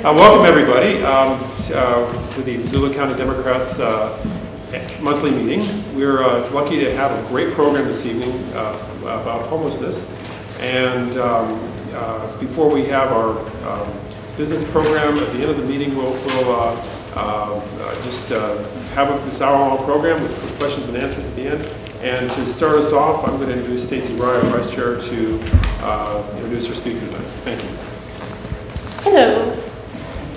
Welcome everybody to the Missoula County Democrats monthly meeting. We're lucky to have a great program this evening about homelessness. And before we have our business program at the end of the meeting, we'll just have this hour-long program with questions and answers at the end. And to start us off, I'm going to introduce Stacy Rye, our Vice Chair, to introduce our speaker tonight. Thank you. Hello.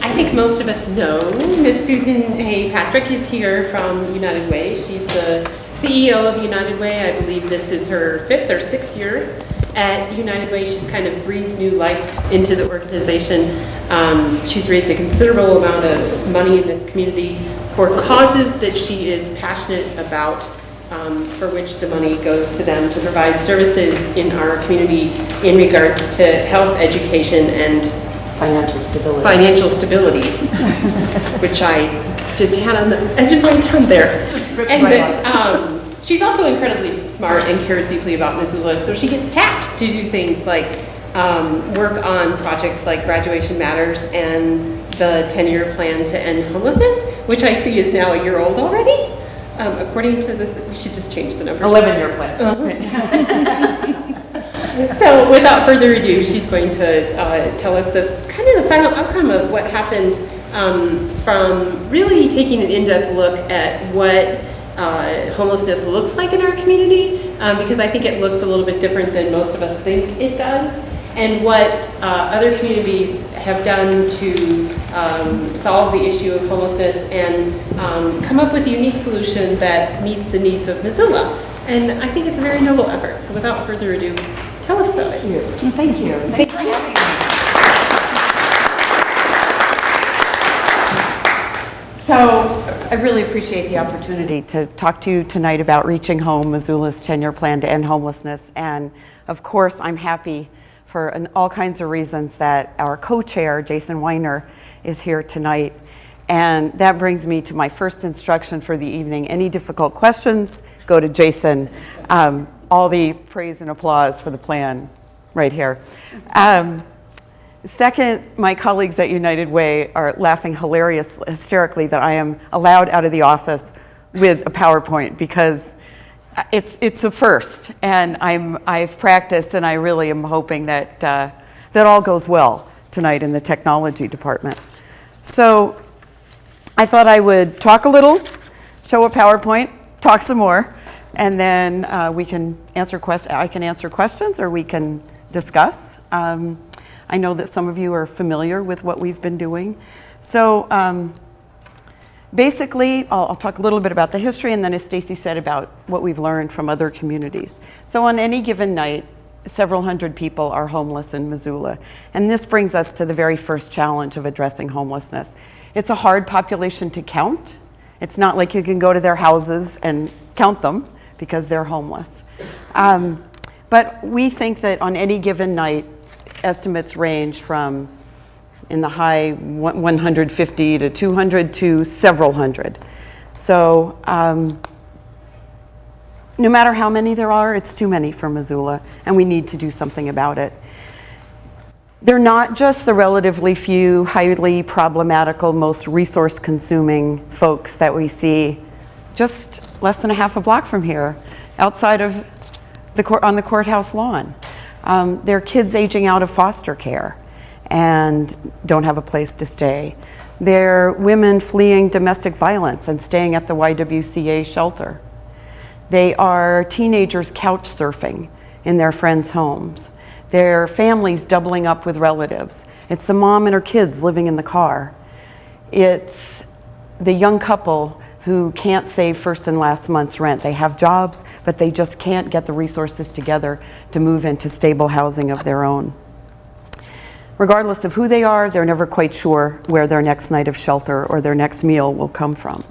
I think most of us know Ms. Susan Hay Patrick is here from United Way. She's the CEO of United Way. I believe this is her 5th or 6th year at United Way. She's kind of breathed new life into the organization. She's raised a considerable amount of money in this community for causes that she is passionate about, for which the money goes to them to provide services in our community in regards to health, education, and Financial stability, which I just had on the edge of my tongue there. And she's also incredibly smart and cares deeply about Missoula, so she gets tapped to do things like work on projects like Graduation Matters and the 10-year plan to end homelessness, which I see is now a year old already. According to we should just change the numbers. 11-year plan. So without further ado, she's going to tell us the final outcome of what happened from really taking an in-depth look at what homelessness looks like in our community, because I think it looks a little bit different than most of us think it does, and what other communities have done to solve the issue of homelessness and come up with a unique solution that meets the needs of Missoula. And I think it's a very noble effort. So without further ado, tell us about it. Thank you. Thanks for having me. So I really appreciate the opportunity to talk to you tonight about Reaching Home, Missoula's 10-year plan to end homelessness. And of course, I'm happy for all kinds of reasons that our co-chair, Jason Weiner, is here tonight. And that brings me to my first instruction for the evening. Any difficult questions, go to Jason. All the praise and applause for the plan right here. Second, my colleagues at United Way are laughing hysterically that I am allowed out of the office with a PowerPoint, because it's a first, and I've practiced, and I really am hoping that that all goes well tonight in the technology department. So I thought I would talk a little, show a PowerPoint, talk some more, and then we can answer questions. I can answer questions, or we can discuss. I know that some of you are familiar with what we've been doing. So basically, I'll talk a little bit about the history, and then, as Stacy said, about what we've learned from other communities. So on any given night, several hundred people are homeless in Missoula. And this brings us to the very first challenge of addressing homelessness. It's a hard population to count. It's not like you can go to their houses and count them, because they're homeless. But we think that on any given night, estimates range from in the high 150 to 200 to several hundred. So no matter how many there are, it's too many for Missoula, and we need to do something about it. They're not just the relatively few, highly problematical, most resource-consuming folks that we see just less than a half a block from here, outside of on the courthouse lawn. They're kids aging out of foster care and don't have a place to stay. They're women fleeing domestic violence and staying at the YWCA shelter. They are teenagers couch surfing in their friends' homes. They're families doubling up with relatives. It's the mom and her kids living in the car. It's the young couple who can't save first and last month's rent. They have jobs, but they just can't get the resources together to move into stable housing of their own. Regardless of who they are, they're never quite sure where their next night of shelter or their next meal will come from.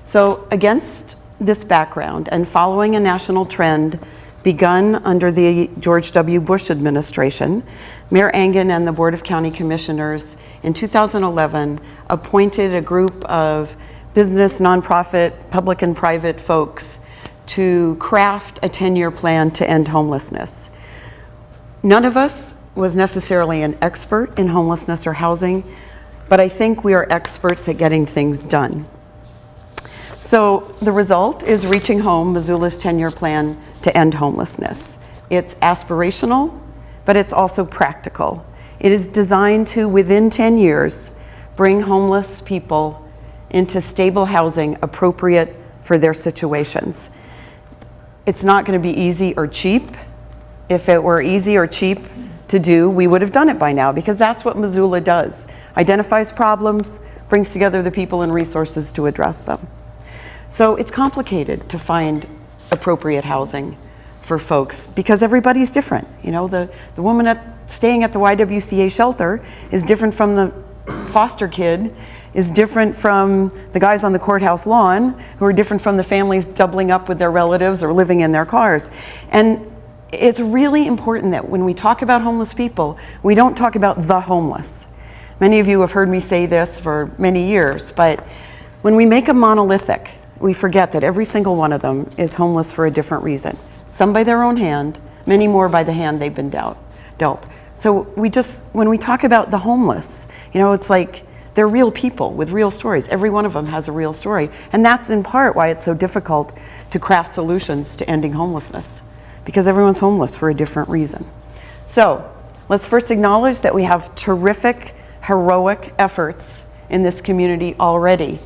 So against this background, and following a national trend begun under the George W. Bush administration. Mayor Engen and the Board of County Commissioners in 2011 appointed a group of business, nonprofit, public and private folks to craft a 10-year plan to end homelessness. None of us was necessarily an expert in homelessness or housing, but I think we are experts at getting things done. So the result is Reaching Home, Missoula's 10-year plan to end homelessness. It's aspirational, but it's also practical. It is designed to, within 10 years, bring homeless people into stable housing appropriate for their situations. It's not going to be easy or cheap. If it were easy or cheap to do, we would have done it by now, because that's what Missoula does. Identifies problems, brings together the people and resources to address them. So it's complicated to find appropriate housing for folks because everybody's different. You know, the woman staying at the YWCA shelter is different from the foster kid, is different from the guys on the courthouse lawn, who are different from the families doubling up with their relatives or living in their cars. And it's really important that when we talk about homeless people, we don't talk about the homeless. Many of you have heard me say this for many years, but when we make them monolithic, we forget that every single one of them is homeless for a different reason. Some by their own hand, many more by the hand they've been dealt. So when we talk about the homeless, you know, it's like they're real people with real stories. Every one of them has a real story. And that's in part why it's so difficult to craft solutions to ending homelessness, because everyone's homeless for a different reason. So let's first acknowledge that we have terrific, heroic efforts in this community already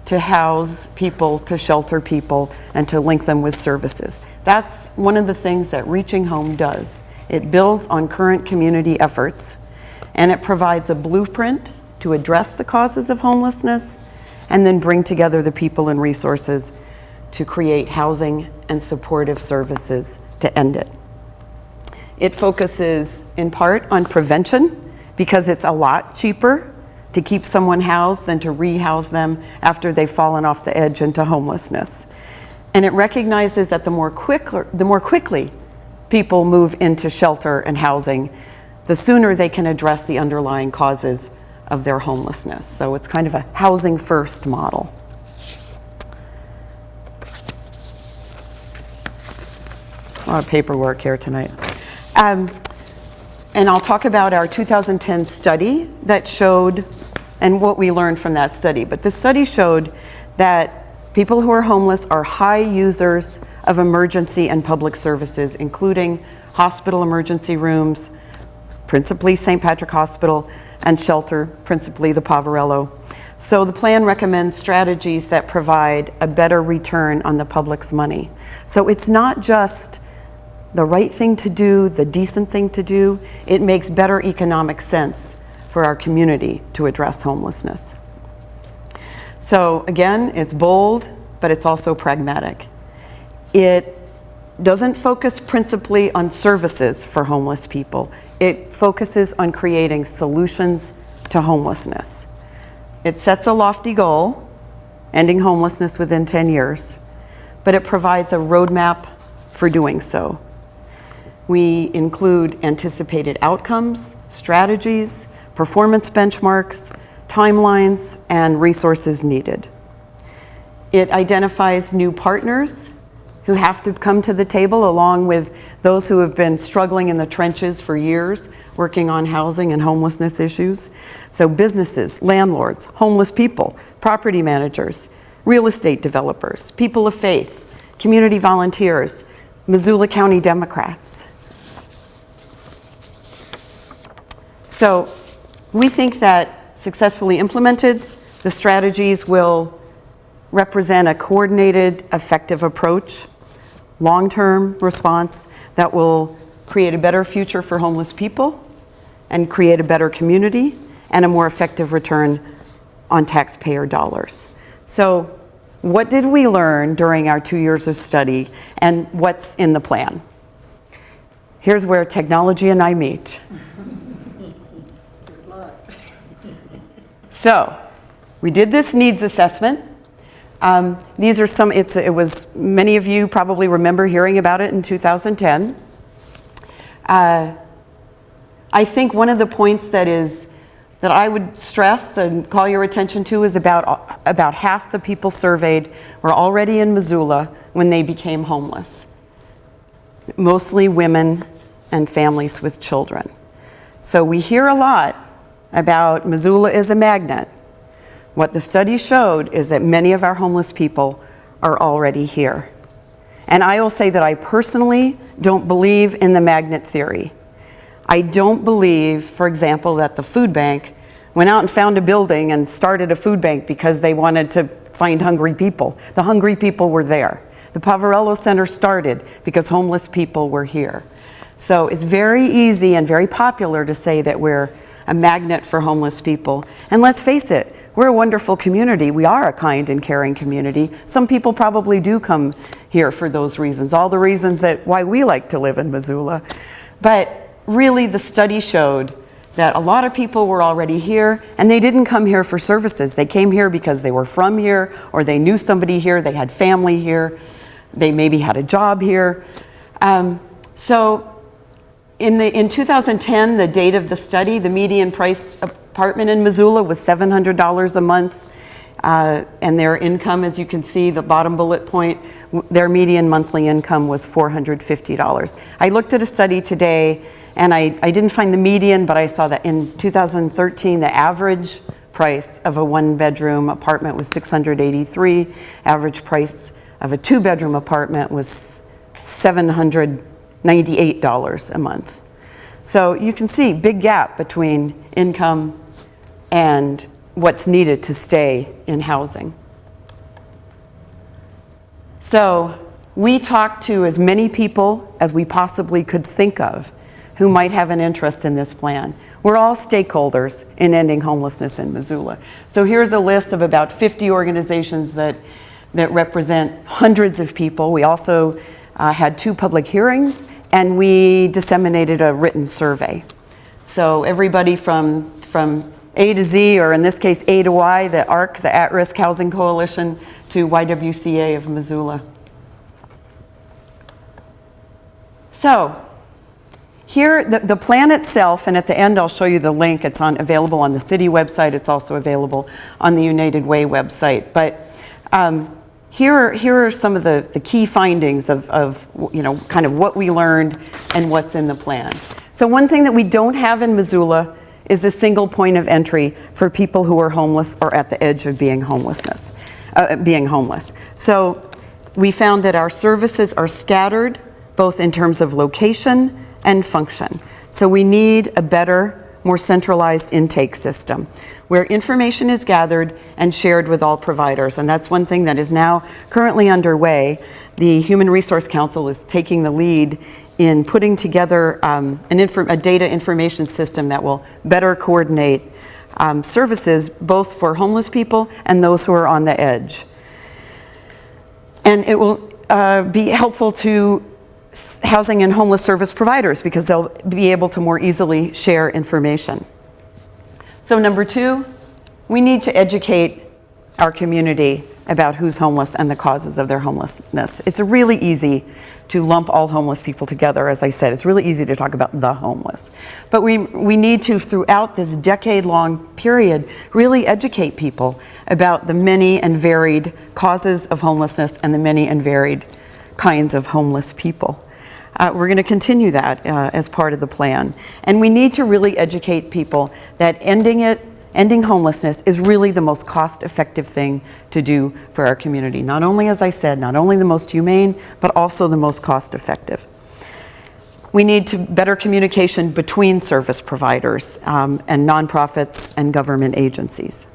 to house people, to shelter people, and to link them with services. That's one of the things that Reaching Home does. It builds on current community efforts, and it provides a blueprint to address the causes of homelessness, and then bring together the people and resources to create housing and supportive services to end it. It focuses in part on prevention, because it's a lot cheaper to keep someone housed than to rehouse them after they've fallen off the edge into homelessness. And it recognizes that the more quickly people move into shelter and housing, the sooner they can address the underlying causes of their homelessness. So it's kind of a housing first model. A lot of paperwork here tonight. And I'll talk about our 2010 study that showed, and what we learned from that study. But the study showed that people who are homeless are high users of emergency and public services, including hospital emergency rooms, principally St. Patrick Hospital, and shelter, principally the Poverello. So the plan recommends strategies that provide a better return on the public's money. So it's not just the right thing to do, the decent thing to do. It makes better economic sense for our community to address homelessness. So again, it's bold, but it's also pragmatic. It doesn't focus principally on services for homeless people. It focuses on creating solutions to homelessness. It sets a lofty goal, ending homelessness within 10 years, but it provides a roadmap for doing so. We include anticipated outcomes, strategies, performance benchmarks, timelines, and resources needed. It identifies new partners who have to come to the table, along with those who have been struggling in the trenches for years, working on housing and homelessness issues. So businesses, landlords, homeless people, property managers, real estate developers, people of faith, community volunteers, Missoula County Democrats. So we think that successfully implemented, the strategies will represent a coordinated, effective approach, long-term response that will create a better future for homeless people and create a better community and a more effective return on taxpayer dollars. So what did we learn during our 2 years of study, and what's in the plan? Here's where technology and I meet. So we did this needs assessment. These are some, it was, many of you probably remember hearing about it in 2010. I think one of the points that I would stress and call your attention to is about half the people surveyed were already in Missoula when they became homeless. Mostly women and families with children. So we hear a lot about Missoula as a magnet. What the study showed is that many of our homeless people are already here. And I will say that I personally don't believe in the magnet theory. I don't believe, for example, that the food bank went out and found a building and started a food bank because they wanted to find hungry people. The hungry people were there. The Poverello Center started because homeless people were here. So it's very easy and very popular to say that we're a magnet for homeless people. And let's face it, we're a wonderful community. We are a kind and caring community. Some people probably do come here for those reasons, all the reasons that why we like to live in Missoula. But really, the study showed that a lot of people were already here, and they didn't come here for services. They came here because they were from here, or they knew somebody here, they had family here, they maybe had a job here. So in 2010, the date of the study, the median price apartment in Missoula was $700 a month, and their income, as you can see, the bottom bullet point, their median monthly income was $450. I looked at a study today, and I didn't find the median, but I saw that in 2013, the average price of a one-bedroom apartment was $683. Average price of a two-bedroom apartment was $798 a month. So you can see big gap between income and what's needed to stay in housing. So we talked to as many people as we possibly could think of who might have an interest in this plan. We're all stakeholders in ending homelessness in Missoula. So here's a list of about 50 organizations that represent hundreds of people. We also had 2 public hearings, and we disseminated a written survey. So everybody from A to Z, or in this case A to Y, the ARC, the At-Risk Housing Coalition, to YWCA of Missoula. So here, the plan itself, and at the end I'll show you the link, it's available on the city website, it's also available on the United Way website. But here are some of the key findings of kind of what we learned and what's in the plan. So one thing that we don't have in Missoula is a single point of entry for people who are homeless or at the edge of being homeless. So we found that our services are scattered, both in terms of location and function. So we need a better, more centralized intake system where information is gathered and shared with all providers. And that's one thing that is now currently underway. The Human Resource Council is taking the lead in putting together a data information system that will better coordinate services both for homeless people and those who are on the edge. And it will be helpful to housing and homeless service providers because they'll be able to more easily share information. So number 2, we need to educate our community about who's homeless and the causes of their homelessness. It's really easy to lump all homeless people together. As I said, it's really easy to talk about the homeless. But we need to, throughout this decade-long period, really educate people about the many and varied causes of homelessness and the many and varied kinds of homeless people. We're going to continue that as part of the plan. And we need to really educate people that ending homelessness is really the most cost-effective thing to do for our community. Not only, as I said, not only the most humane, but also the most cost-effective. We need better communication between service providers and nonprofits and government agencies.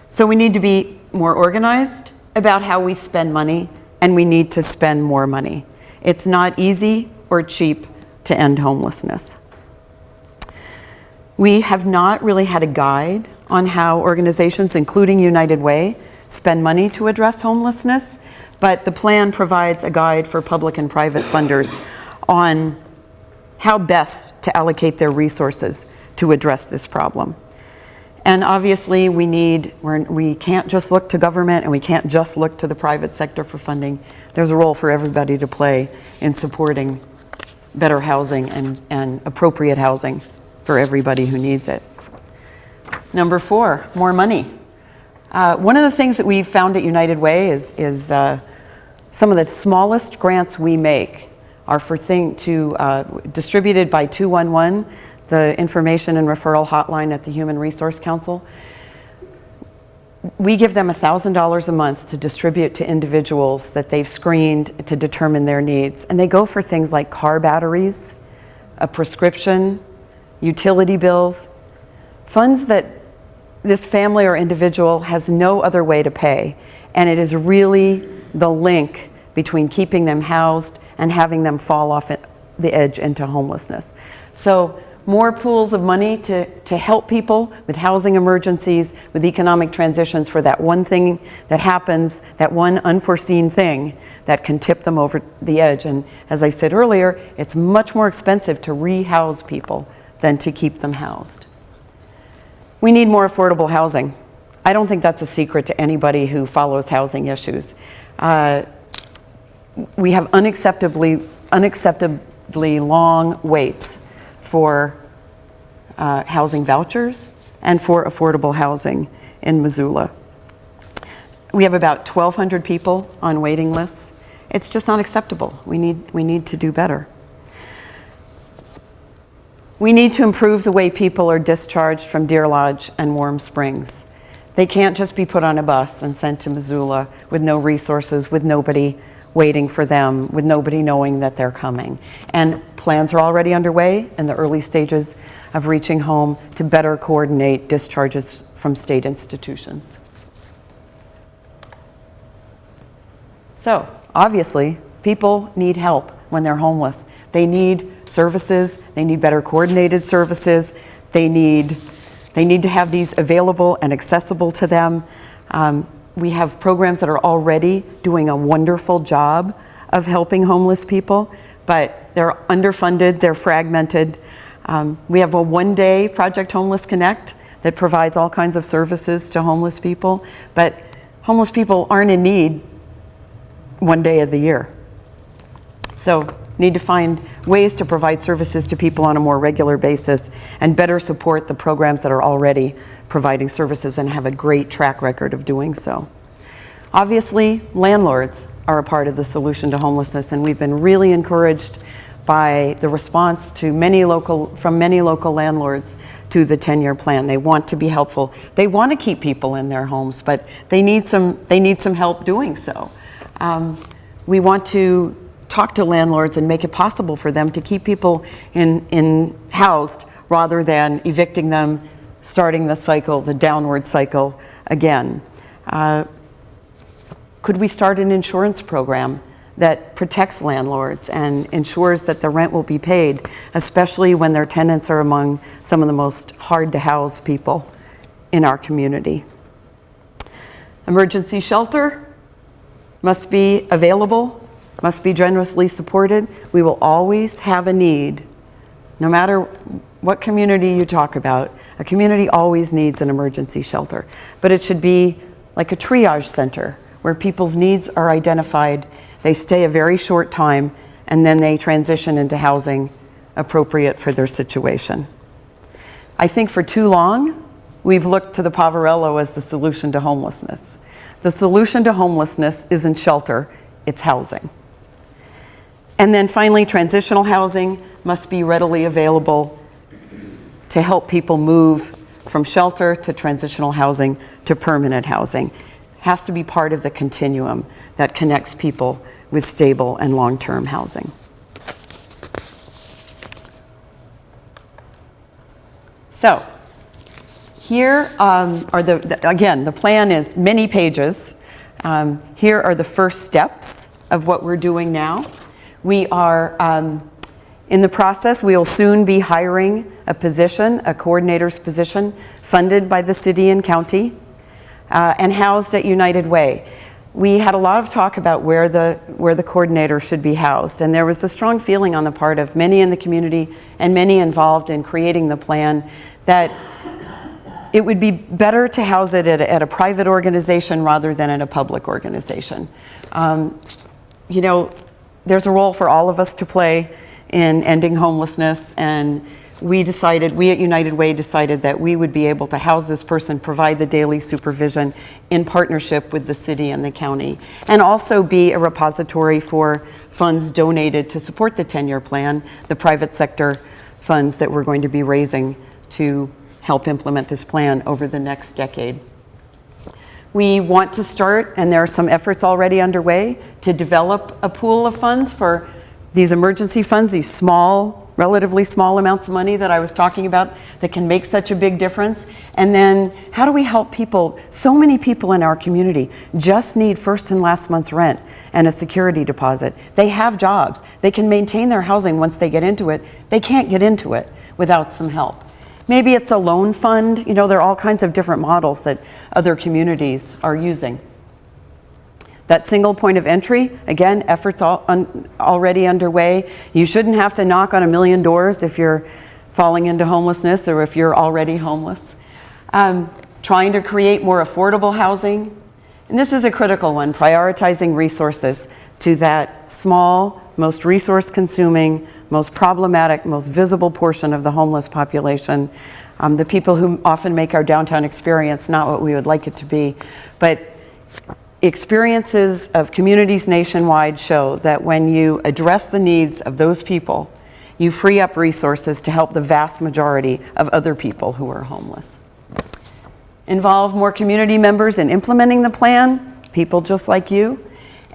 So we need to be more organized about how we spend money, and we need to spend more money. It's not easy or cheap to end homelessness. We have not really had a guide on how organizations, including United Way, spend money to address homelessness, but the plan provides a guide for public and private funders on how best to allocate their resources to address this problem. And obviously we can't just look to government and we can't just look to the private sector for funding. There's a role for everybody to play in supporting better housing and appropriate housing for everybody who needs it. Number 4, more money. One of the things that we've found at United Way is some of the smallest grants we make are for distributed by 211, the information and referral hotline at the Human Resource Council. We give them $1,000 a month to distribute to individuals that they've screened to determine their needs. And they go for things like car batteries, a prescription, utility bills, funds that this family or individual has no other way to pay. And it is really the link between keeping them housed and having them fall off the edge into homelessness. So more pools of money to help people with housing emergencies, with economic transitions for that one thing that happens, that one unforeseen thing that can tip them over the edge. And as I said earlier, it's much more expensive to rehouse people than to keep them housed. We need more affordable housing. I don't think that's a secret to anybody who follows housing issues. We have unacceptably long waits for housing vouchers and for affordable housing in Missoula. We have about 1,200 people on waiting lists. It's just not acceptable. We need to do better. We need to improve the way people are discharged from Deer Lodge and Warm Springs. They can't just be put on a bus and sent to Missoula with no resources, with nobody waiting for them, with nobody knowing that they're coming. And plans are already underway in the early stages of reaching home to better coordinate discharges from state institutions. So, obviously, people need help when they're homeless. They need services, they need better coordinated services, they need to have these available and accessible to them. We have programs that are already doing a wonderful job of helping homeless people, but they're underfunded, they're fragmented. We have a one-day Project Homeless Connect that provides all kinds of services to homeless people, but homeless people aren't in need one day of the year. So need to find ways to provide services to people on a more regular basis and better support the programs that are already providing services and have a great track record of doing so. Obviously, landlords are a part of the solution to homelessness, and we've been really encouraged by the response from many local landlords to the 10-year plan. They want to be helpful. They want to keep people in their homes, but they need some help doing so. We want to talk to landlords and make it possible for them to keep people in housed rather than evicting them, starting the cycle, the downward cycle again. Could we start an insurance program that protects landlords and ensures that the rent will be paid, especially when their tenants are among some of the most hard to house people in our community? Emergency shelter must be available, must be generously supported. We will always have a need, no matter what community you talk about. A community always needs an emergency shelter, but it should be like a triage center where people's needs are identified, they stay a very short time, and then they transition into housing appropriate for their situation. I think for too long, we've looked to the Poverello as the solution to homelessness. The solution to homelessness isn't shelter, it's housing. And then finally, transitional housing must be readily available to help people move from shelter to transitional housing to permanent housing. Has to be part of the continuum that connects people with stable and long-term housing. So, here are the plan is many pages. Here are the first steps of what we're doing now. We are in the process, we will soon be hiring a position, a coordinator's position, funded by the city and county, and housed at United Way. We had a lot of talk about where the coordinator should be housed, and there was a strong feeling on the part of many in the community and many involved in creating the plan that it would be better to house it at a private organization rather than in a public organization. You know, there's a role for all of us to play in ending homelessness, and we at United Way decided that we would be able to house this person, provide the daily supervision in partnership with the city and the county, and also be a repository for funds donated to support the 10-year plan, the private sector funds that we're going to be raising to help implement this plan over the next decade. We want to start, and there are some efforts already underway, to develop a pool of funds for these emergency funds, these small, relatively small amounts of money that I was talking about that can make such a big difference. And then how do we help people? So many people in our community just need first and last month's rent and a security deposit. They have jobs. They can maintain their housing once they get into it. They can't get into it without some help. Maybe it's a loan fund. You know, there are all kinds of different models that other communities are using. That single point of entry, again, efforts already underway. You shouldn't have to knock on 1 million doors if you're falling into homelessness or if you're already homeless. Trying to create more affordable housing. And this is a critical one, prioritizing resources to that small, most resource-consuming, most problematic, most visible portion of the homeless population. The people who often make our downtown experience not what we would like it to be. But experiences of communities nationwide show that when you address the needs of those people, you free up resources to help the vast majority of other people who are homeless. Involve more community members in implementing the plan, people just like you,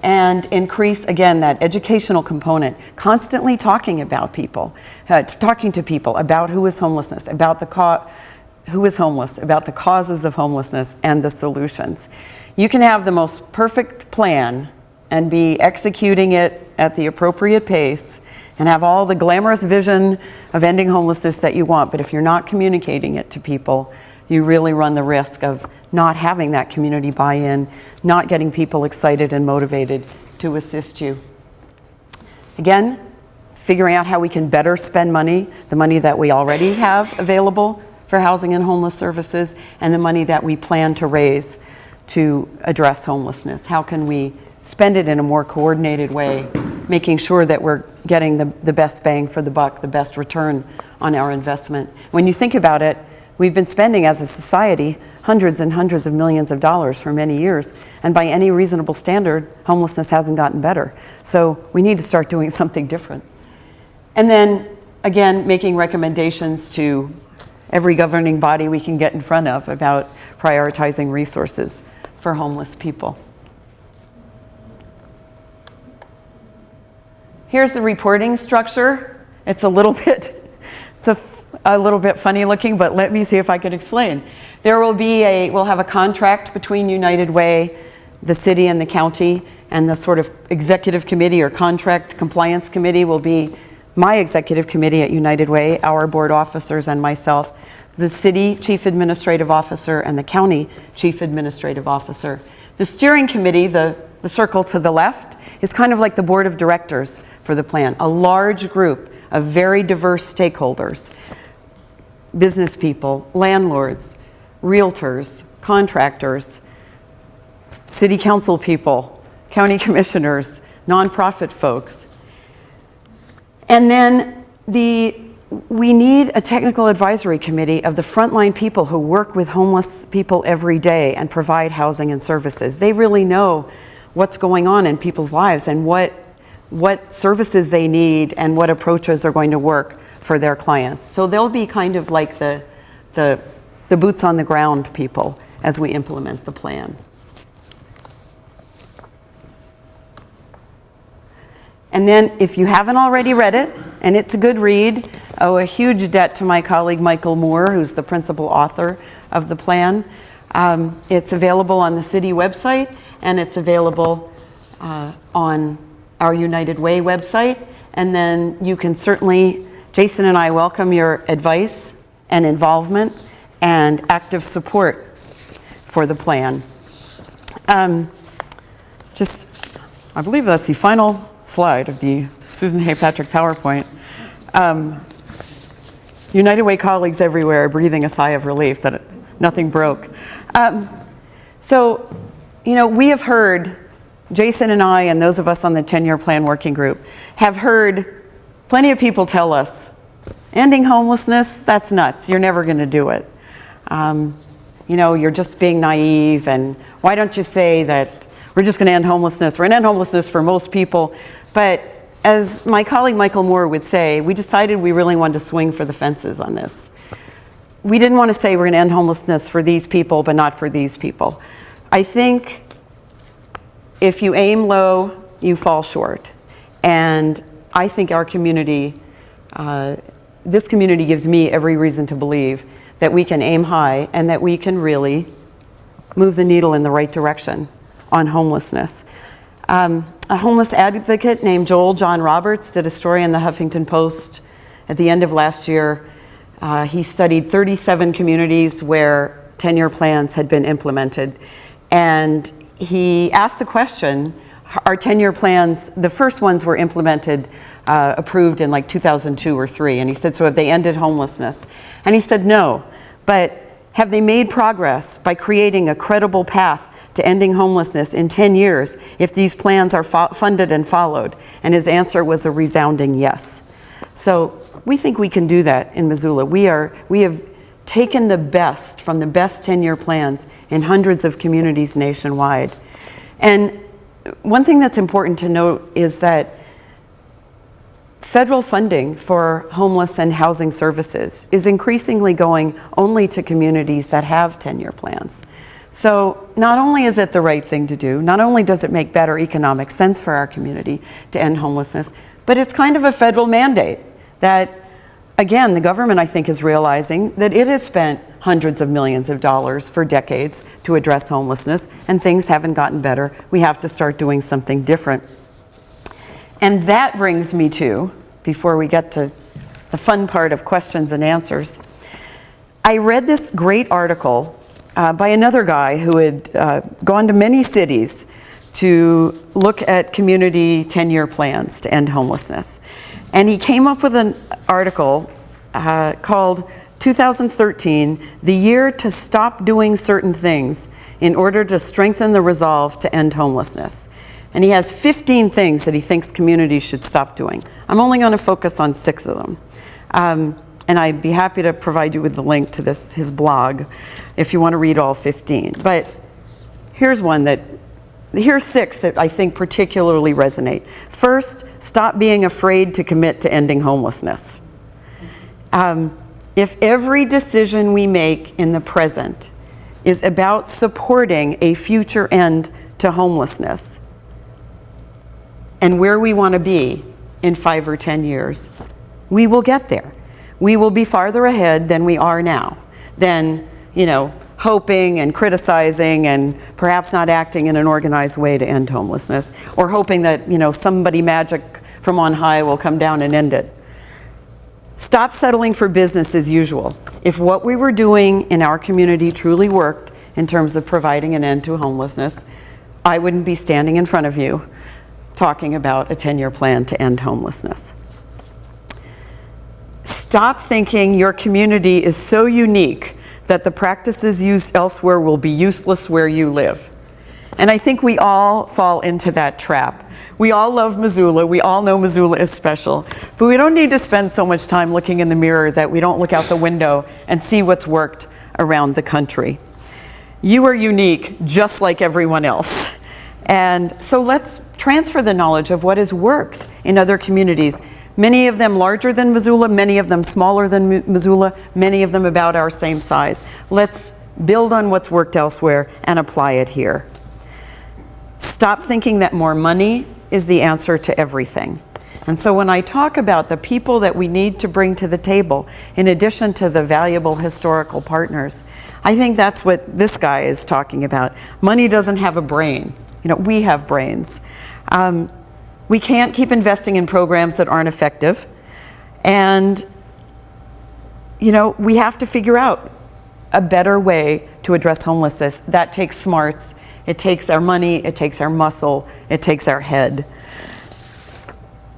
and increase, again, that educational component, constantly talking to people about who is homelessness, about who is homeless, about the causes of homelessness and the solutions. You can have the most perfect plan and be executing it at the appropriate pace and have all the glamorous vision of ending homelessness that you want, but if you're not communicating it to people, you really run the risk of not having that community buy-in, not getting people excited and motivated to assist you. Again, figuring out how we can better spend money, the money that we already have available for housing and homeless services, and the money that we plan to raise to address homelessness. How can we spend it in a more coordinated way, making sure that we're getting the best bang for the buck, the best return on our investment? When you think about it, we've been spending as a society hundreds and hundreds of millions of dollars for many years, and by any reasonable standard, homelessness hasn't gotten better. So we need to start doing something different. And then, again, making recommendations to every governing body we can get in front of about prioritizing resources for homeless people. Here's the reporting structure. It's a little bit funny looking, but let me see if I can explain. We'll have a contract between United Way, the city and the county, and the sort of executive committee or contract compliance committee will be my executive committee at United Way, our board officers and myself, the city chief administrative officer and the county chief administrative officer. The steering committee, the circle to the left, is kind of like the board of directors for the plan, a large group of very diverse stakeholders, business people, landlords, realtors, contractors, city council people, county commissioners, nonprofit folks. And then we need a technical advisory committee of the frontline people who work with homeless people every day and provide housing and services. They really know what's going on in people's lives and what services they need and what approaches are going to work for their clients. So they'll be kind of like the boots on the ground people as we implement the plan. And then if you haven't already read it, and it's a good read, owe a huge debt to my colleague Michael Moore, who's the principal author of the plan. It's available on the city website, and it's available on our United Way website. And then you can certainly, Jason and I welcome your advice and involvement and active support for the plan. I believe that's the final slide of the Susan Hay Patrick PowerPoint. United Way colleagues everywhere are breathing a sigh of relief that nothing broke. So, we have heard, Jason and I and those of us on the 10-year plan working group have heard plenty of people tell us, ending homelessness, that's nuts, you're never going to do it. You're just being naive, and why don't you say that we're just going to end homelessness? We're going to end homelessness for most people. But as my colleague Michael Moore would say, we decided we really wanted to swing for the fences on this. We didn't want to say we're going to end homelessness for these people, but not for these people. I think if you aim low, you fall short. And I think our community, this community gives me every reason to believe that we can aim high and that we can really move the needle in the right direction on homelessness. A homeless advocate named Joel John Roberts did a story in the Huffington Post at the end of last year. He studied 37 communities where 10-year plans had been implemented. And he asked the question, are 10-year plans, the first ones were implemented, approved in like 2002 or 3. And he said, so have they ended homelessness? And he said, no, but have they made progress by creating a credible path to ending homelessness in 10 years if these plans are funded and followed? And his answer was a resounding yes. So we think we can do that in Missoula. We have taken the best from the best 10-year plans in hundreds of communities nationwide. And one thing that's important to note is that federal funding for homeless and housing services is increasingly going only to communities that have 10-year plans. So not only is it the right thing to do, not only does it make better economic sense for our community to end homelessness, but it's kind of a federal mandate that, again, the government, I think, is realizing that it has spent hundreds of millions of dollars for decades to address homelessness, and things haven't gotten better. We have to start doing something different. And that brings me to, before we get to the fun part of questions and answers, I read this great article by another guy who had gone to many cities to look at community 10-year plans to end homelessness. And he came up with an article called 2013, The Year to Stop Doing Certain Things in Order to Strengthen the Resolve to End Homelessness. And he has 15 things that he thinks communities should stop doing. I'm only going to focus on 6 of them. And I'd be happy to provide you with the link to his blog if you want to read all 15. But here's 6 that I think particularly resonate. First, stop being afraid to commit to ending homelessness. If every decision we make in the present is about supporting a future end to homelessness and where we want to be in 5 or 10 years, we will get there. We will be farther ahead than we are now, than, hoping and criticizing and perhaps not acting in an organized way to end homelessness, or hoping that, somebody magic from on high will come down and end it. Stop settling for business as usual. If what we were doing in our community truly worked in terms of providing an end to homelessness, I wouldn't be standing in front of you talking about a 10-year plan to end homelessness. Stop thinking your community is so unique that the practices used elsewhere will be useless where you live. And I think we all fall into that trap. We all love Missoula. We all know Missoula is special. But we don't need to spend so much time looking in the mirror that we don't look out the window and see what's worked around the country. You are unique, just like everyone else. And so let's transfer the knowledge of what has worked in other communities. Many of them larger than Missoula, many of them smaller than Missoula, many of them about our same size. Let's build on what's worked elsewhere and apply it here. Stop thinking that more money is the answer to everything. And so when I talk about the people that we need to bring to the table, in addition to the valuable historical partners, I think that's what this guy is talking about. Money doesn't have a brain. We have brains. We can't keep investing in programs that aren't effective. And, we have to figure out a better way to address homelessness. That takes smarts. It takes our money. It takes our muscle. It takes our head.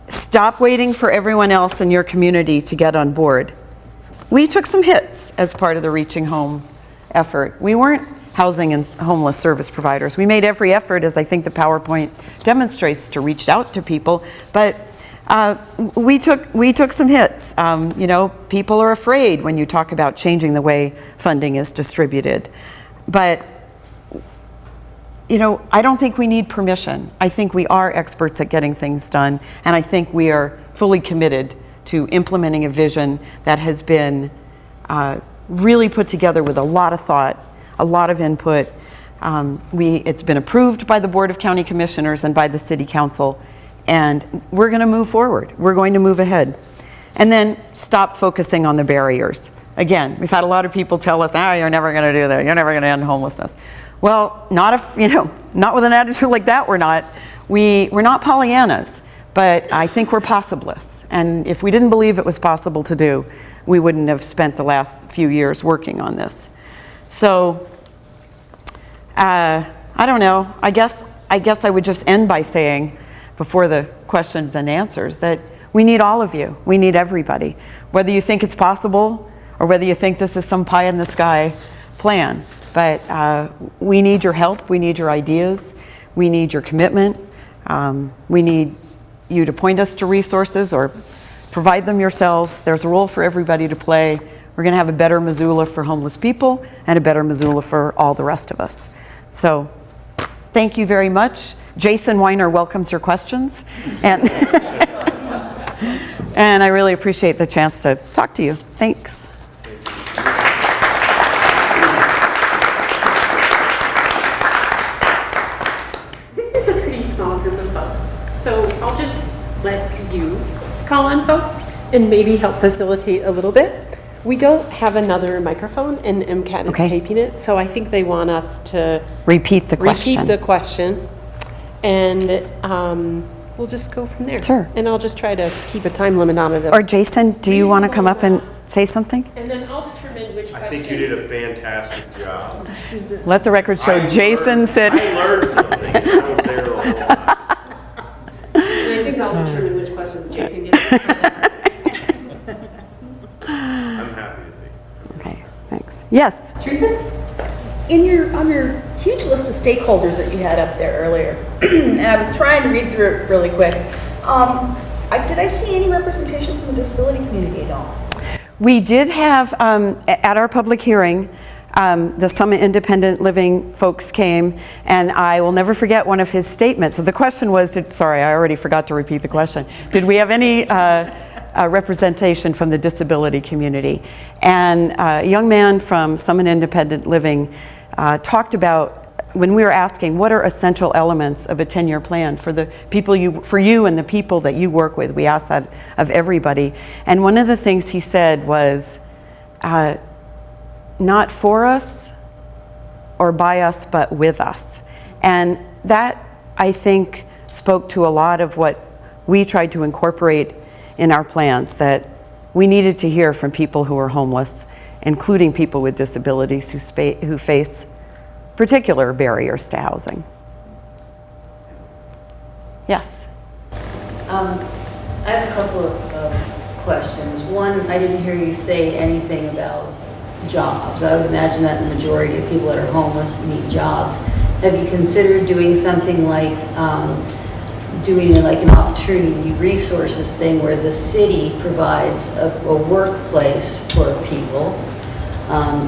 Stop waiting for everyone else in your community to get on board. We took some hits as part of the Reaching Home effort. We weren't housing and homeless service providers. We made every effort, as I think the PowerPoint demonstrates, to reach out to people, but we took some hits. You know, people are afraid when you talk about changing the way funding is distributed. But, you know, I don't think we need permission. I think we are experts at getting things done, and I think we are fully committed to implementing a vision that has been really put together with a lot of thought, a lot of input. It's been approved by the Board of County Commissioners and by the City Council, and we're going to move forward. We're going to move ahead. And then stop focusing on the barriers. Again, we've had a lot of people tell us, you're never going to do that. You're never going to end homelessness. Well, not if, you know, not with an attitude like that, we're not. We're not Pollyannas, but I think we're possibilists. And if we didn't believe it was possible to do, we wouldn't have spent the last few years working on this. So, I don't know. I guess I would just end by saying, before the questions and answers, that we need all of you. We need everybody. Whether you think it's possible or whether you think this is some pie in the sky plan. But we need your help. We need your ideas. We need your commitment. We need you to point us to resources or provide them yourselves. There's a role for everybody to play. We're going to have a better Missoula for homeless people and a better Missoula for all the rest of us. So thank you very much. Jason Weiner welcomes your questions. And, and I really appreciate the chance to talk to you. Thanks. This is a pretty small group of folks, so I'll just let you call on folks and maybe help facilitate a little bit. We don't have another microphone, and MCAT is taping it, so I think they want us to repeat the question. And we'll just go from there. Sure. And I'll just try to keep a time limit on it. Or Jason, do you want to come up and say something? And then I'll determine which question. I think you did a fantastic job. Let the record show Jason said. I learned something. I was there the whole time. And I think I'll determine which questions Jason gets. I'm happy to take. Okay, thanks. Yes. Teresa? On your huge list of stakeholders that you had up there earlier, and I was trying to read through it really quick, did I see any representation from the disability community at all? We did have, at our public hearing, the Summit Independent Living folks came, and I will never forget one of his statements. So the question was, sorry, I already forgot to repeat the question. Did we have any representation from the disability community? And a young man from Summit Independent Living talked about, when we were asking what are essential elements of a 10-year plan for the people for you and the people that you work with. We asked that of everybody. And one of the things he said was, not for us or by us, but with us. And that, I think, spoke to a lot of what we tried to incorporate in our plans, that we needed to hear from people who are homeless, including people with disabilities who face particular barriers to housing. Yes? I have a couple of questions. One, I didn't hear you say anything about jobs. I would imagine that the majority of people that are homeless need jobs. Have you considered doing something like an opportunity resources thing where the city provides a workplace for people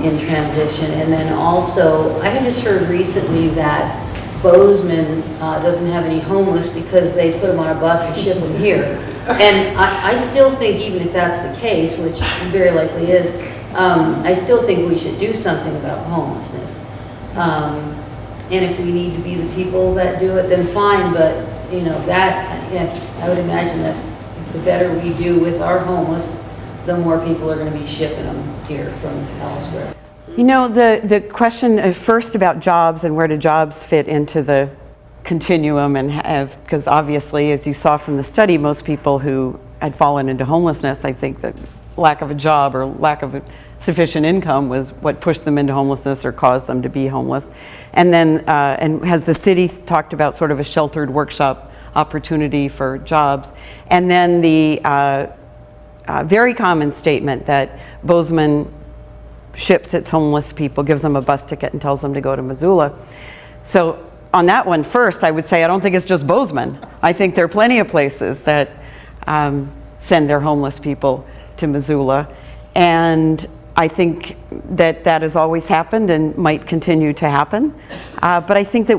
in transition? And then also, I had just heard recently that Bozeman doesn't have any homeless because they put them on a bus and ship them here. And I still think, even if that's the case, which very likely is, I still think we should do something about homelessness. And if we need to be the people that do it, then fine, but you know, I would imagine that the better we do with our homeless, the more people are going to be shipping them here from elsewhere. You know, the question first about jobs and where do jobs fit into the continuum, and because obviously, as you saw from the study, most people who had fallen into homelessness, I think that lack of a job or lack of sufficient income was what pushed them into homelessness or caused them to be homeless. And then, and has the city talked about sort of a sheltered workshop opportunity for jobs? And then the very common statement that Bozeman ships its homeless people, gives them a bus ticket and tells them to go to Missoula. So on that one, first, I would say I don't think it's just Bozeman. I think there are plenty of places that send their homeless people to Missoula. And I think that that has always happened and might continue to happen. But I think that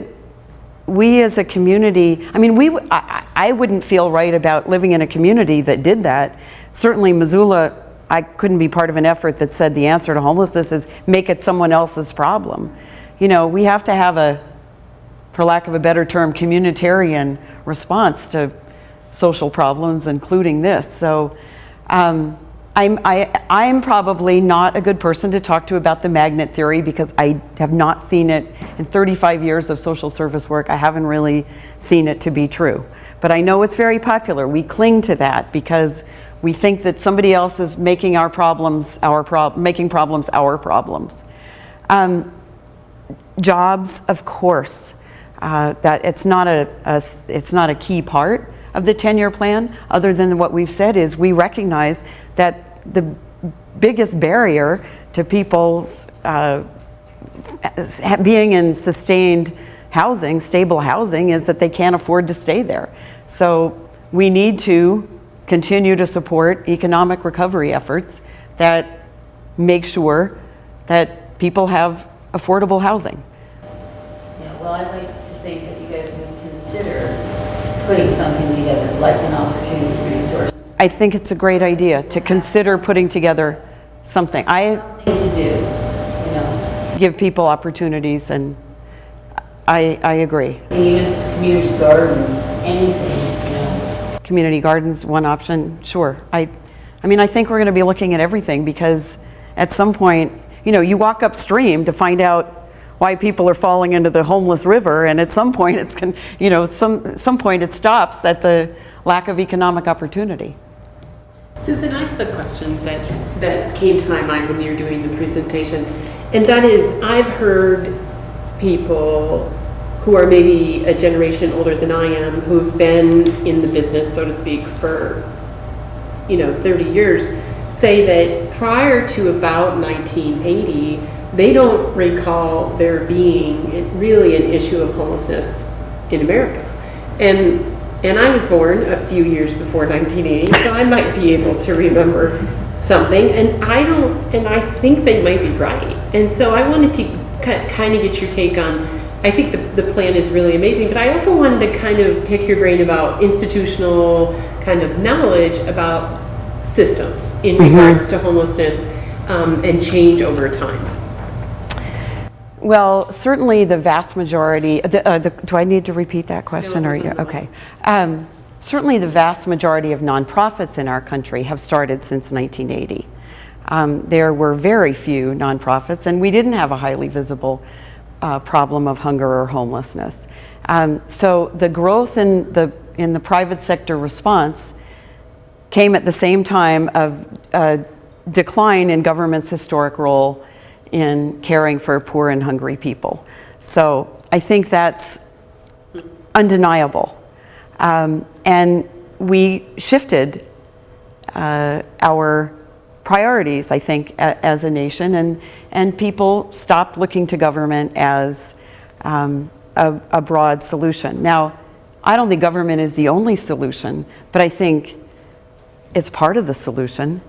we as a community, I mean, I wouldn't feel right about living in a community that did that. Certainly Missoula, I couldn't be part of an effort that said the answer to homelessness is make it someone else's problem. You know, we have to have a, for lack of a better term, communitarian response to social problems, including this. So I'm probably not a good person to talk to about the magnet theory because I have not seen it in 35 years of social service work. I haven't really seen it to be true. But I know it's very popular. We cling to that because we think that somebody else is making our problems making problems our problems. Jobs, of course, that it's not a key part of the 10-year plan, other than what we've said is we recognize that the biggest barrier to people's being in sustained housing, stable housing, is that they can't afford to stay there. So we need to continue to support economic recovery efforts that make sure that people have affordable housing. Yeah, well, I'd like to think that you guys would consider putting something together, like an opportunity resource. I think it's a great idea to consider putting together something. Something to do, you know. Give people opportunities, and I agree. And even if it's community garden, anything, you know. Community gardens, one option, sure. I mean, I think we're going to be looking at everything because at some point, you know, you walk upstream to find out why people are falling into the homeless river, and at some point it's, you know, some point it stops at the lack of economic opportunity. Susan, I have a question that came to my mind when you were doing the presentation, and that is, I've heard people who are maybe a generation older than I am, who've been in the business, so to speak, for, you know, 30 years, say that prior to about 1980, they don't recall there being really an issue of homelessness in America. And I was born a few years before 1980, so I might be able to remember something, and I think they might be right. And so I wanted to kind of get your take on, I think the plan is really amazing, but I also wanted to kind of pick your brain about institutional kind of knowledge about systems in regards to homelessness and change over time. Well, certainly the vast majority, do I need to repeat that question? No, or okay. Certainly the vast majority of nonprofits in our country have started since 1980. There were very few nonprofits, and we didn't have a highly visible problem of hunger or homelessness. So the growth in the private sector response came at the same time of a decline in government's historic role in caring for poor and hungry people. So I think that's undeniable. And we shifted our priorities, I think, as a nation, and people stopped looking to government as a broad solution. Now, I don't think government is the only solution, but I think it's part of the solution.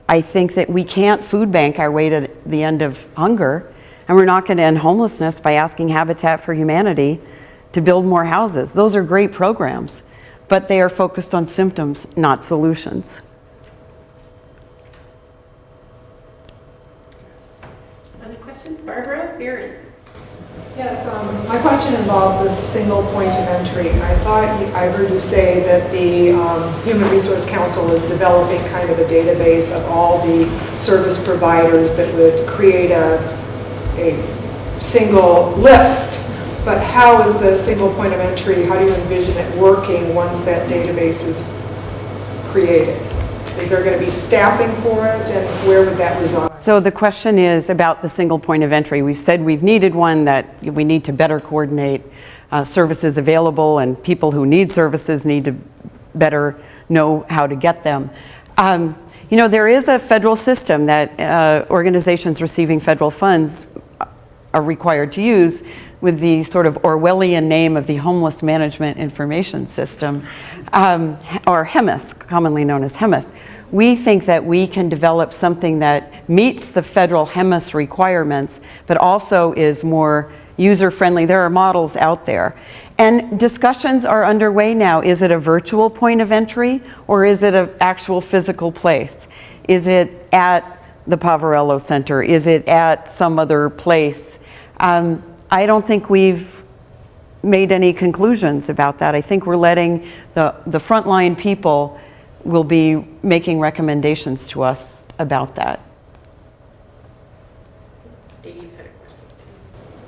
I think that we can't food bank our way to the end of hunger, and we're not going to end homelessness by asking Habitat for Humanity to build more houses. Those are great programs, but they are focused on symptoms, not solutions. Other questions? Barbara Behrens. Yes, my question involves the single point of entry. I thought I heard you say that the Human Resource Council is developing kind of a database of all the service providers that would create a single list. But how is the single point of entry, how do you envision it working once that database is created? Is there going to be staffing for it, and where would that reside? So the question is about the single point of entry. We've said we've needed one, that we need to better coordinate services available, and people who need services need to better know how to get them. You know, there is a federal system that organizations receiving federal funds are required to use with the sort of Orwellian name of the Homeless Management Information System, or HEMIS, commonly known as HEMIS. We think that we can develop something that meets the federal HEMIS requirements, but also is more user-friendly. There are models out there. And discussions are underway now. Is it a virtual point of entry, or is it an actual physical place? Is it at the Poverello Center? Is it at some other place? I don't think we've made any conclusions about that. I think we're letting the frontline people will be making recommendations to us about that.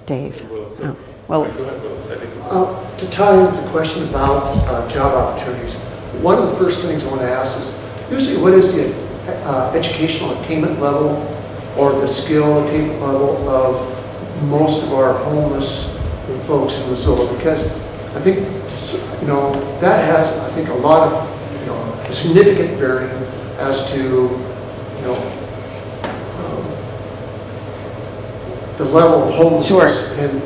Dave. Willis. Oh, well, Go ahead, Willis. I think To tie into the question about job opportunities, one of the first things I want to ask is, usually what is the educational attainment level or the skill attainment level of most of our homeless folks in Missoula? Because I think, that has, I think, a lot of, a significant bearing as to, the level of homelessness in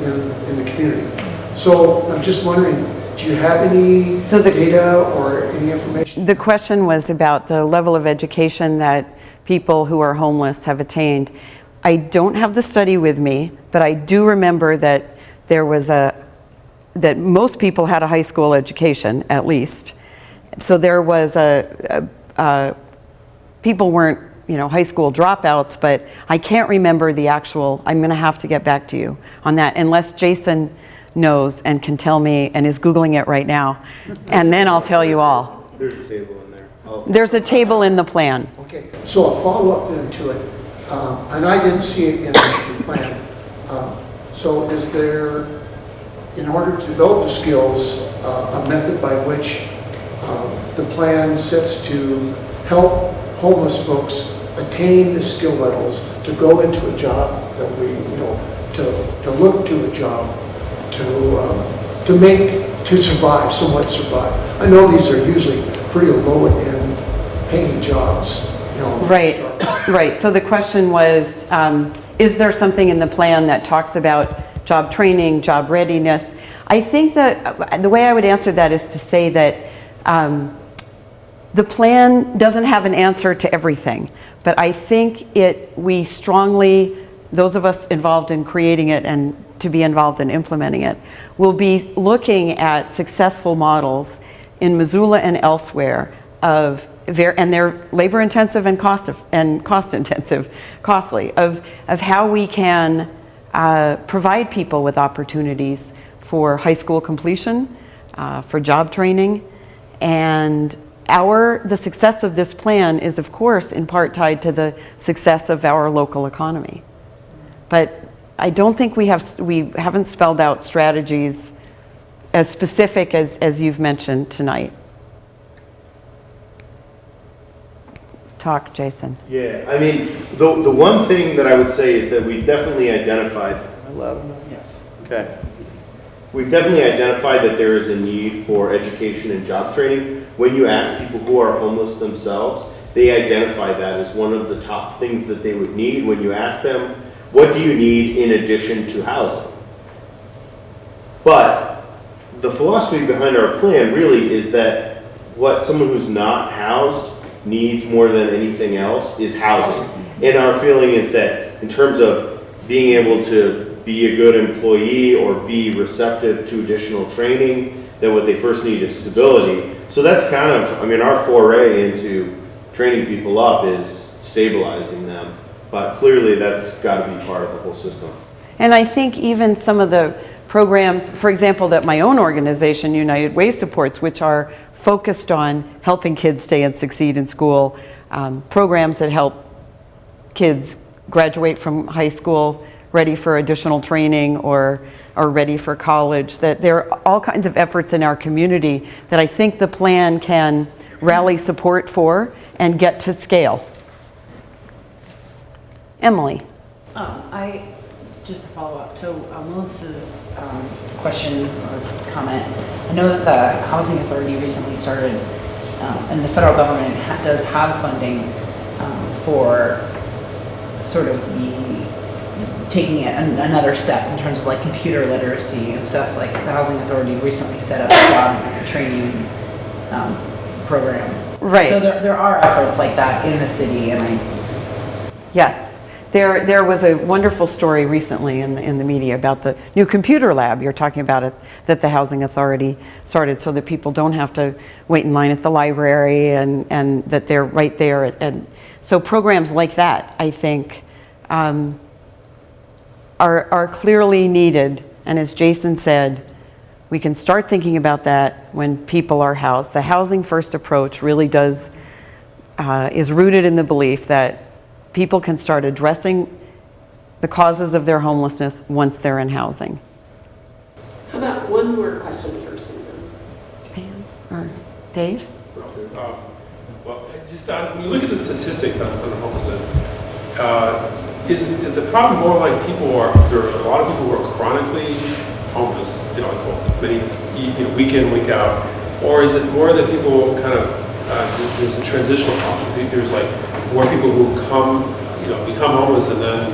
the community. So I'm just wondering, do you have any data or any information? the question was about the level of education that people who are homeless have attained. I don't have the study with me, but I do remember that there was that most people had a high school education, at least. So there was people weren't, high school dropouts, but I can't remember the actual. I'm going to have to get back to you on that, unless Jason knows and can tell me and is Googling it right now, and then I'll tell you all. There's a table in there. There's a table in the plan. Okay, so a follow-up then to it, and I didn't see it in the plan. So is there, in order to develop the skills, a method by which the plan sets to help homeless folks attain the skill levels to go into a job that we, to look to a job, to survive, somewhat survive? I know these are usually pretty low-end paying jobs, Right. So the question was, is there something in the plan that talks about job training, job readiness? I think that the way I would answer that is to say that the plan doesn't have an answer to everything, but I think we strongly, those of us involved in creating it and to be involved in implementing it, will be looking at successful models in Missoula and elsewhere and they're labor intensive and cost intensive, costly, of how we can provide people with opportunities for high school completion, for job training, and the success of this plan is, of course, in part tied to the success of our local economy. But I don't think we haven't spelled out strategies as specific as you've mentioned tonight. Talk, Jason. Yeah, I mean, the one thing that I would say is that we've definitely identified. Yes. Okay. We've definitely identified that there is a need for education and job training. When you ask people who are homeless themselves, they identify that as one of the top things that they would need. When you ask them, what do you need in addition to housing? But the philosophy behind our plan really is that what someone who's not housed needs more than anything else is housing. And our feeling is that in terms of being able to be a good employee or be receptive to additional training, that what they first need is stability. So that's kind of, our foray into training people up is stabilizing them. But clearly that's got to be part of the whole system. And I think even some of the programs, for example, that my own organization, United Way, supports, which are focused on helping kids stay and succeed in school, programs that help kids graduate from high school ready for additional training or ready for college, that there are all kinds of efforts in our community that I think the plan can rally support for and get to scale. Emily. Just to follow up, so Melissa's question or comment, I know that the Housing Authority recently started, and the federal government does have funding for sort of taking it another step in terms of like computer literacy and stuff. Like the Housing Authority recently set up a job training program. Right. So there are efforts like that in the city, and Yes. There was a wonderful story recently in the media about the new computer lab you're talking about it, that the Housing Authority started so that people don't have to wait in line at the library and that they're right there. And so programs like that, I think, are clearly needed. And as Jason said, we can start thinking about that when people are housed. The housing first approach really is rooted in the belief that people can start addressing the causes of their homelessness once they're in housing. How about one more question for Susan? Pam or Dave? Well, just when you look at the statistics on the homelessness, is the problem more like there are a lot of people who are chronically homeless, like many, week in, week out, or is it more that people kind of, there's a transitional problem? There's like more people who become homeless and then,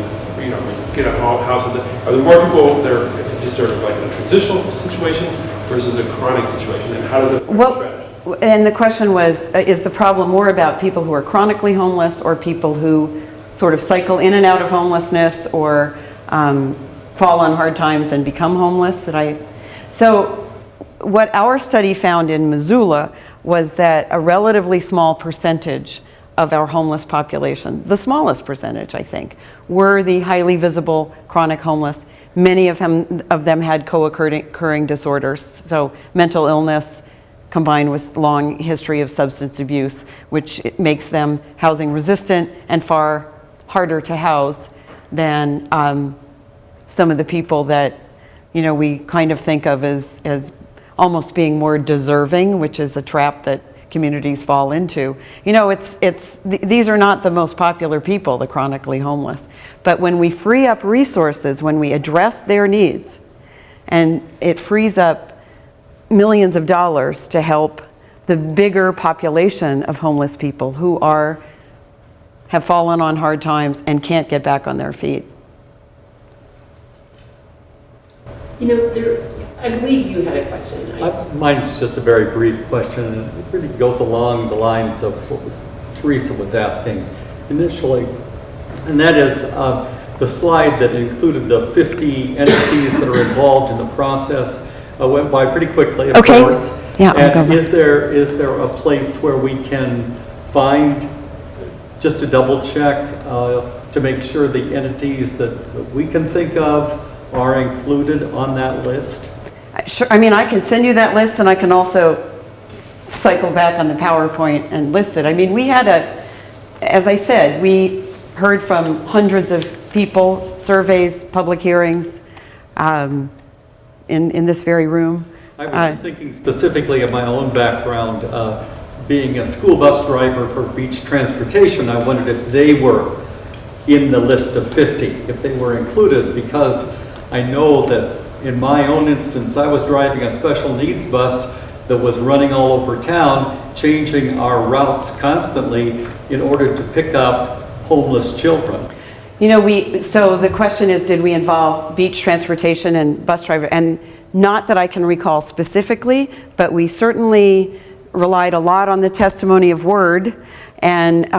get a house. Are there more people that are just sort of like in a transitional situation versus a chronic situation? And how does it affect strategy? And the question was, is the problem more about people who are chronically homeless or people who sort of cycle in and out of homelessness or fall on hard times and become homeless? So what our study found in Missoula was that a relatively small percentage of our homeless population, the smallest percentage, I think, were the highly visible chronic homeless. Many of them had co-occurring disorders, so mental illness combined with long history of substance abuse, which makes them housing resistant and far harder to house than some of the people that we kind of think of as almost being more deserving, which is a trap that communities fall into. These are not the most popular people, the chronically homeless. But when we free up resources, when we address their needs, and it frees up millions of dollars to help the bigger population of homeless people who have fallen on hard times and can't get back on their feet. I believe you had a question. Mine's just a very brief question, and it really goes along the lines of what Teresa was asking initially. And that is the slide that included the 50 entities that are involved in the process went by pretty quickly, of course. Yeah, and is there a place where we can find, just to double check, to make sure the entities that we can think of are included on that list? Sure. I can send you that list, and I can also cycle back on the PowerPoint and list it. We had as I said, we heard from hundreds of people, surveys, public hearings in this very room. I was just thinking specifically of my own background, being a school bus driver for beach transportation. I wondered if they were in the list of 50, if they were included, because I know that in my own instance, I was driving a special needs bus that was running all over town, changing our routes constantly in order to pick up homeless children. So the question is, did we involve beach transportation and bus driver? And not that I can recall specifically, but we certainly relied a lot on the testimony of word and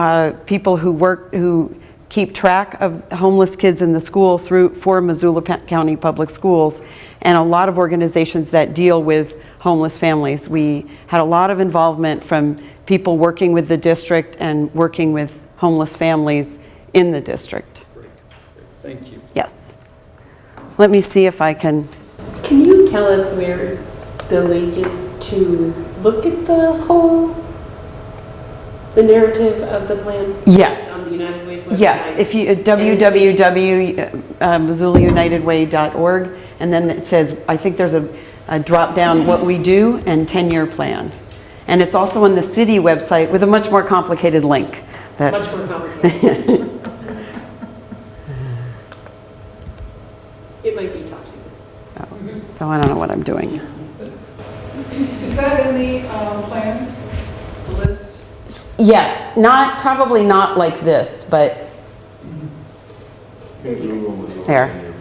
people who keep track of homeless kids in the school for Missoula County Public Schools, and a lot of organizations that deal with homeless families. We had a lot of involvement from people working with the district and working with homeless families in the district. Great. Thank you. Yes. Let me see if I can. Can you tell us where the link is to look at the narrative of the plan? Yes. On the United Way's website? Yes, if you www.missoulaunitedway.org, and then it says, I think there's a drop down what we do and 10-year plan. And it's also on the city website with a much more complicated link. Much more complicated. It might be top secret. So I don't know what I'm doing. Is that in the plan, the list? Yes, probably not like this, but there.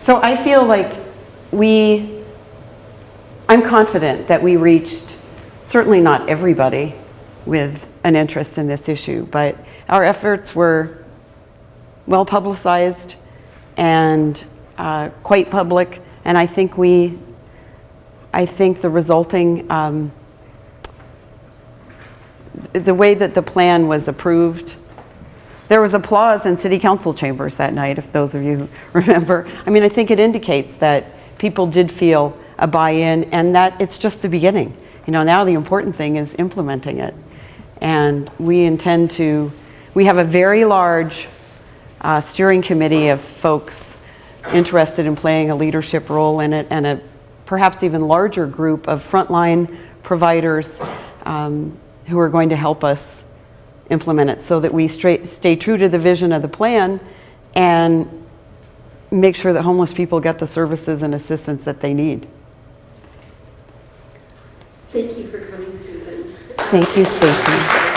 So I feel like I'm confident that we reached certainly not everybody with an interest in this issue, but our efforts were well publicized and quite public, and I think the resulting, the way that the plan was approved, there was applause in city council chambers that night, if those of you who remember. I mean, I think it indicates that people did feel a buy-in and that it's just the beginning. You know, now the important thing is implementing it. And we have a very large steering committee of folks interested in playing a leadership role in it, and a perhaps even larger group of frontline providers who are going to help us implement it so that we stay true to the vision of the plan and make sure that homeless people get the services and assistance that they need. Thank you for coming, Susan. Thank you, Stacey.